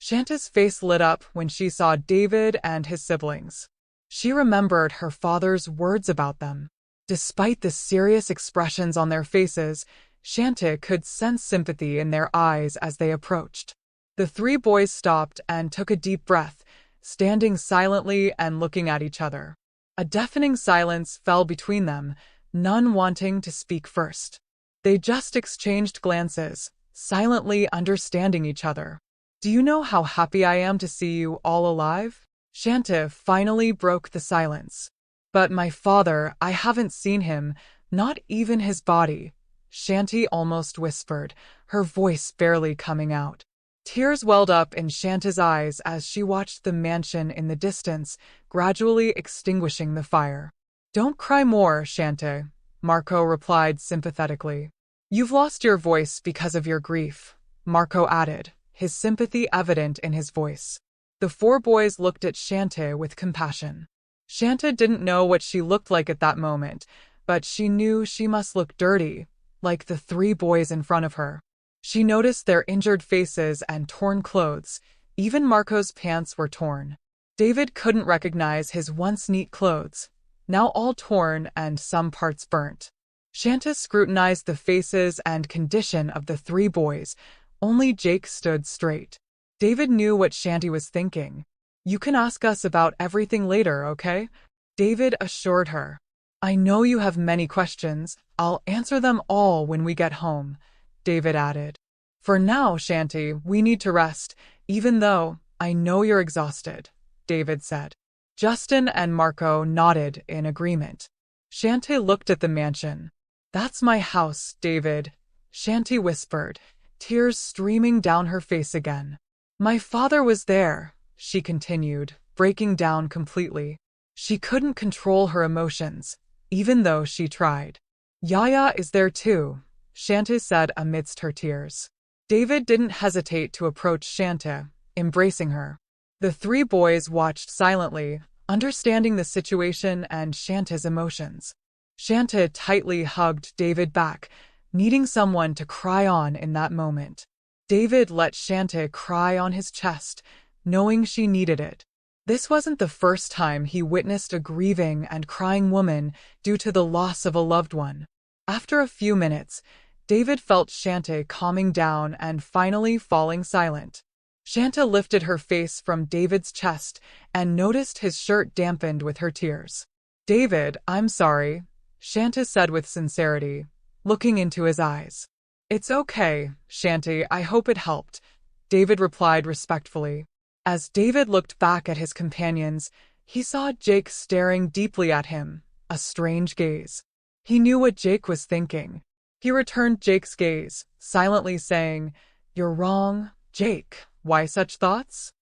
Shanta's face lit up when she saw David and his siblings. She remembered her father's words about them. Despite the serious expressions on their faces, Chanty could sense sympathy in their eyes as they approached. The three boys stopped and took a deep breath, standing silently and looking at each other. A deafening silence fell between them, none wanting to speak first. They just exchanged glances, silently understanding each other. "Do you know how happy I am to see you all alive?" Chanty finally broke the silence. "But my father, I haven't seen him, not even his body," Chanty almost whispered, her voice barely coming out. Tears welled up in Shanta's eyes as she watched the mansion in the distance, gradually extinguishing the fire. "Don't cry more, Chanty," Marco replied sympathetically. "You've lost your voice because of your grief," Marco added, his sympathy evident in his voice. The four boys looked at Chanty with compassion. Chanty didn't know what she looked like at that moment, but she knew she must look dirty, like the three boys in front of her. She noticed their injured faces and torn clothes. Even Marco's pants were torn. David couldn't recognize his once neat clothes, now all torn and some parts burnt. Chanty scrutinized the faces and condition of the three boys. Only Jake stood straight. David knew what Chanty was thinking. "You can ask us about everything later, okay?" David assured her. "I know you have many questions. I'll answer them all when we get home," David added. "For now, Chanty, we need to rest, even though I know you're exhausted," David said. Justin and Marco nodded in agreement. Chanty looked at the mansion. "That's my house, David," Chanty whispered, tears streaming down her face again. "My father was there," she continued, breaking down completely. She couldn't control her emotions, even though she tried. "Yaya is there too," Chanty said amidst her tears. David didn't hesitate to approach Chanty, embracing her. The three boys watched silently, understanding the situation and Chanty's emotions. Chanty tightly hugged David back, needing someone to cry on in that moment. David let Chanty cry on his chest, knowing she needed it. This wasn't the first time he witnessed a grieving and crying woman due to the loss of a loved one. After a few minutes, David felt Chanty calming down and finally falling silent. Chanty lifted her face from David's chest and noticed his shirt dampened with her tears. "David, I'm sorry," Chanty said with sincerity, looking into his eyes. "It's okay, Chanty, I hope it helped," David replied respectfully. As David looked back at his companions, he saw Jake staring deeply at him, a strange gaze. He knew what Jake was thinking. He returned Jake's gaze, silently saying, "You're wrong, Jake. Why such thoughts?"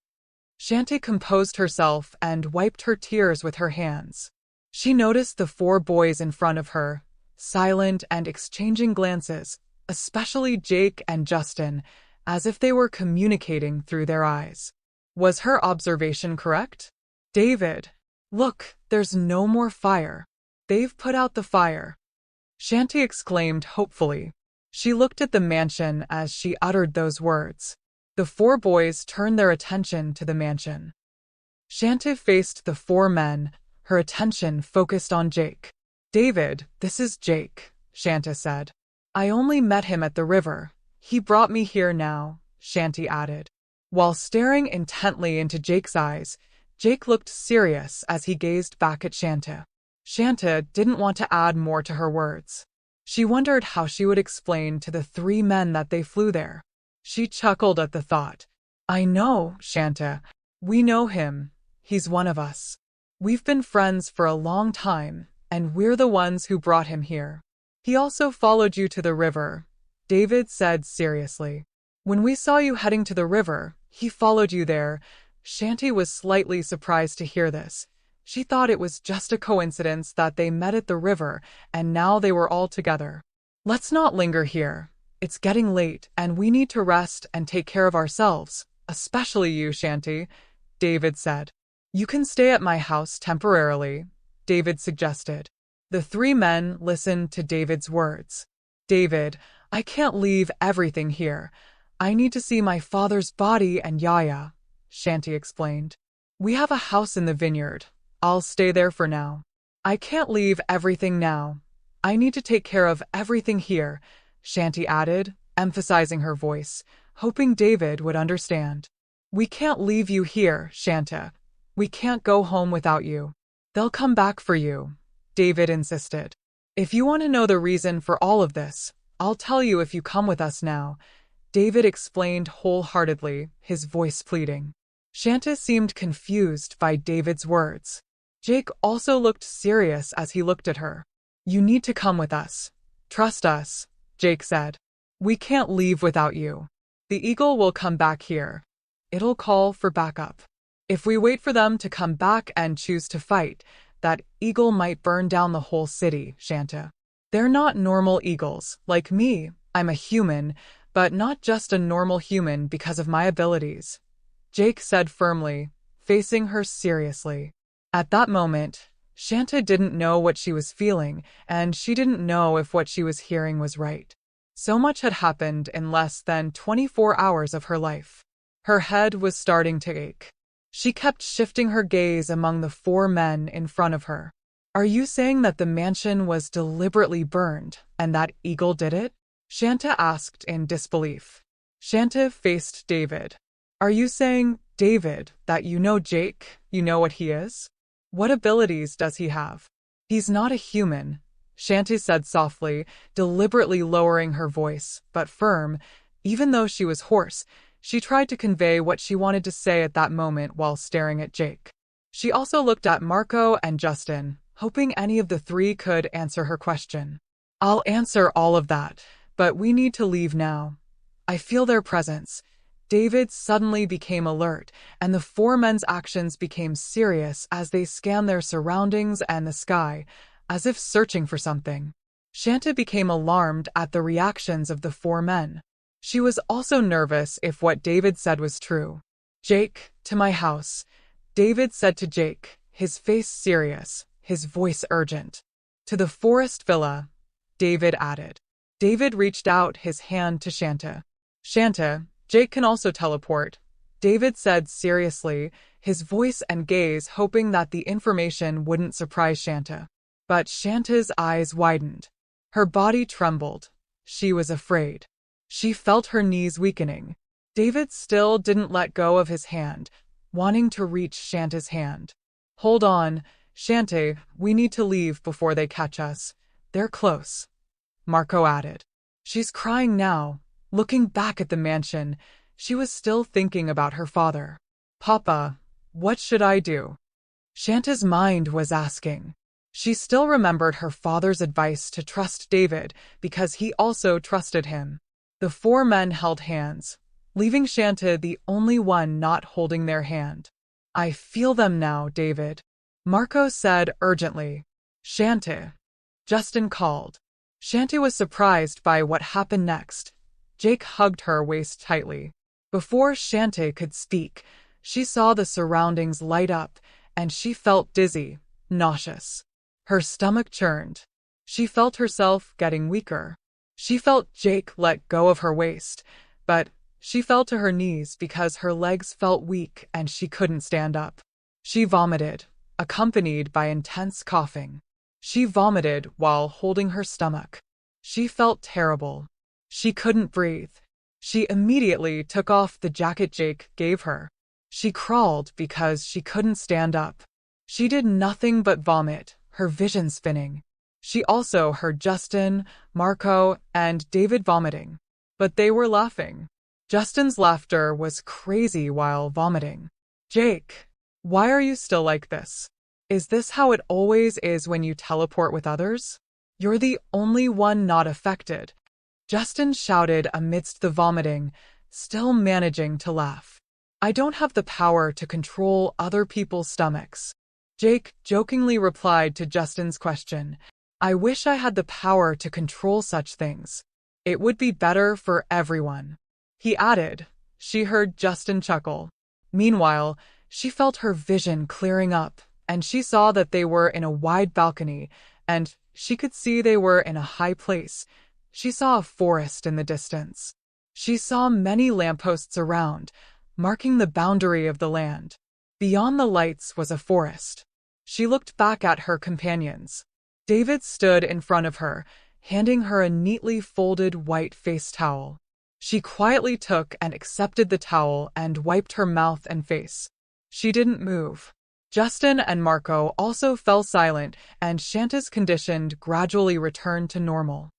Chanty composed herself and wiped her tears with her hands. She noticed the four boys in front of her, silent and exchanging glances, especially Jake and Justin, as if they were communicating through their eyes. Was her observation correct? "David, look, there's no more fire. They've put out the fire," Chanty exclaimed hopefully. She looked at the mansion as she uttered those words. The four boys turned their attention to the mansion. Chanty faced the four men, her attention focused on Jake. "David, this is Jake," Chanty said. "I only met him at the river. He brought me here now," Chanty added. While staring intently into Jake's eyes, Jake looked serious as he gazed back at Chanty. Chanty didn't want to add more to her words. She wondered how she would explain to the three men that they flew there. She chuckled at the thought. "I know, Chanty. We know him. He's one of us. We've been friends for a long time, and we're the ones who brought him here. He also followed you to the river," David said seriously. "When we saw you heading to the river, he followed you there." Chanty was slightly surprised to hear this. She thought it was just a coincidence that they met at the river and now they were all together. "Let's not linger here. It's getting late and we need to rest and take care of ourselves, especially you, Chanty," David said. "You can stay at my house temporarily," David suggested. The three men listened to David's words. "David, I can't leave everything here. I need to see my father's body and Yaya, Chanty explained. We have a house in the vineyard. I'll stay there for now. I can't leave everything now. I need to take care of everything here, Chanty added, emphasizing her voice, hoping David would understand. We can't leave you here, Shanta. We can't go home without you. They'll come back for you, David insisted. If you want to know the reason for all of this, I'll tell you if you come with us now, David explained wholeheartedly, his voice pleading. Shanta seemed confused by David's words. Jake also looked serious as he looked at her. You need to come with us. Trust us, Jake said. We can't leave without you. The eagle will come back here. It'll call for backup. If we wait for them to come back and choose to fight, that eagle might burn down the whole city, Shanta. They're not normal eagles, like me. I'm a human, but not just a normal human because of my abilities, Jake said firmly, facing her seriously. At that moment, Shanta didn't know what she was feeling, and she didn't know if what she was hearing was right. So much had happened in less than 24 hours of her life. Her head was starting to ache. She kept shifting her gaze among the 4 men in front of her. Are you saying that the mansion was deliberately burned, and that eagle did it? Shanta asked in disbelief. Shanta faced David. Are you saying, David, that you know Jake, you know what he is? What abilities does he have? He's not a human, Shanta said softly, deliberately lowering her voice, but firm. Even though she was hoarse, she tried to convey what she wanted to say at that moment while staring at Jake. She also looked at Marco and Justin, hoping any of the 3 could answer her question. I'll answer all of that, but we need to leave now. I feel their presence. David suddenly became alert, and the 4 men's actions became serious as they scanned their surroundings and the sky, as if searching for something. Shanta became alarmed at the reactions of the 4 men. She was also nervous if what David said was true. Jake, to my house, David said to Jake, his face serious, his voice urgent. To the forest villa, David added. David reached out his hand to Shanta. Shanta, Jake can also teleport, David said seriously, his voice and gaze hoping that the information wouldn't surprise Shanta. But Shanta's eyes widened. Her body trembled. She was afraid. She felt her knees weakening. David still didn't let go of his hand, wanting to reach Shanta's hand. Hold on, Shanta, we need to leave before they catch us. They're close, Marco added. She's crying now. Looking back at the mansion, she was still thinking about her father. Papa, what should I do? Shanta's mind was asking. She still remembered her father's advice to trust David because he also trusted him. The 4 men held hands, leaving Shanta the only one not holding their hand. I feel them now, David, Marco said urgently. Shanta, Justin called. Shanta was surprised by what happened next. Jake hugged her waist tightly. Before Shanta could speak, she saw the surroundings light up, and she felt dizzy, nauseous. Her stomach churned. She felt herself getting weaker. She felt Jake let go of her waist, but she fell to her knees because her legs felt weak and she couldn't stand up. She vomited, accompanied by intense coughing. She vomited while holding her stomach. She felt terrible. She couldn't breathe. She immediately took off the jacket Jake gave her. She crawled because she couldn't stand up. She did nothing but vomit, her vision spinning. She also heard Justin, Marco, and David vomiting. But they were laughing. Justin's laughter was crazy while vomiting. Jake, why are you still like this? Is this how it always is when you teleport with others? You're the only one not affected, Justin shouted amidst the vomiting, still managing to laugh. I don't have the power to control other people's stomachs. Jake jokingly replied to Justin's question. I wish I had the power to control such things. It would be better for everyone. He added. She heard Justin chuckle. Meanwhile, she felt her vision clearing up, and she saw that they were in a wide balcony, and she could see they were in a high place. She saw a forest in the distance. She saw many lampposts around, marking the boundary of the land. Beyond the lights was a forest. She looked back at her companions. David stood in front of her, handing her a neatly folded white face towel. She quietly took and accepted the towel and wiped her mouth and face. She didn't move. Justin and Marco also fell silent, and Shanta's condition gradually returned to normal.